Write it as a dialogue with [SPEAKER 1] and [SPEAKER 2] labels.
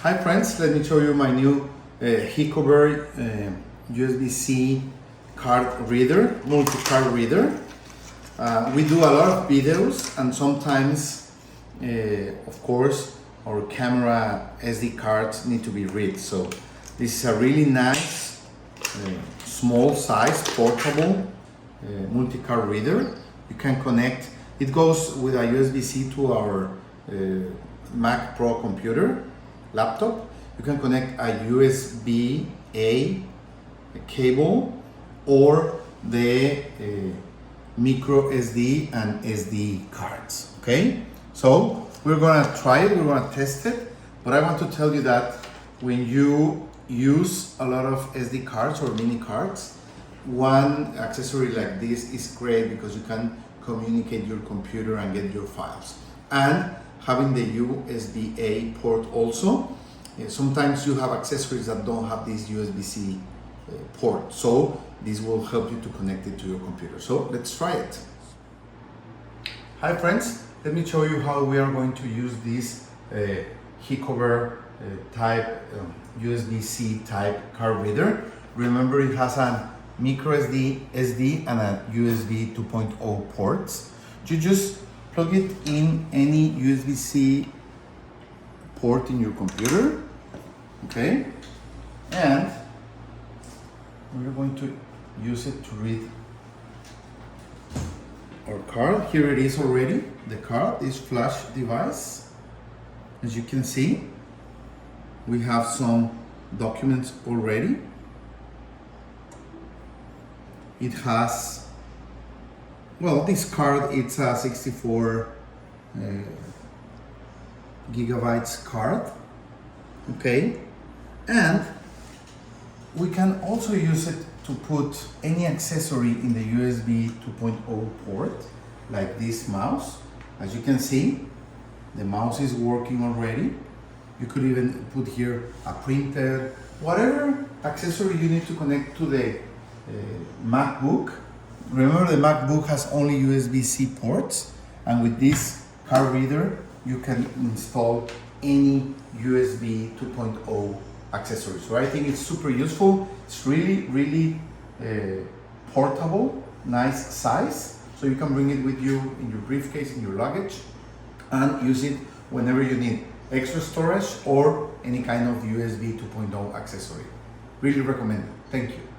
[SPEAKER 1] Hi friends, let me show you my new Hicober USB-C card reader, multi-card reader. We do a lot of videos and sometimes, of course, our camera SD cards need to be read. So this is a really nice, small size, portable multi-card reader. You can connect, it goes with a USB-C to our Mac Pro computer, laptop. You can connect a USB-A cable or the micro SD and SD cards. Okay, so we're gonna try it, we're gonna test it, but I want to tell you that when you use a lot of SD cards or mini cards, one accessory like this is great because you can communicate your computer and get your files. And having the USB-A port also, sometimes you have accessories that don't have this USB-C port, so this will help you to connect it to your computer. So let's try it. Hi friends, let me show you how we are going to use this Hicober type USB-C type card reader. Remember, it has a micro SD and a USB 2.0 ports. You just plug it in any USB-C port in your computer, okay? And we're going to use it to read our card. Here it is already. The card is flash device. As you can see, we have some documents already. It has, well, this card, it's a 64 gigabytes card, okay? And we can also use it to put any accessory in the USB 2.0 port, like this mouse. As you can see, the mouse is working already. You could even put here a printer, whatever accessory you need to connect to the MacBook. Remember, the MacBook has only USB-C ports, and with this card reader you can install any USB 2.0 accessories. So I think it's super useful. It's really portable, nice size, so you can bring it with you in your briefcase, in your luggage, and use it whenever you need extra storage or any kind of USB 2.0 accessory. Really recommend it. Thank you.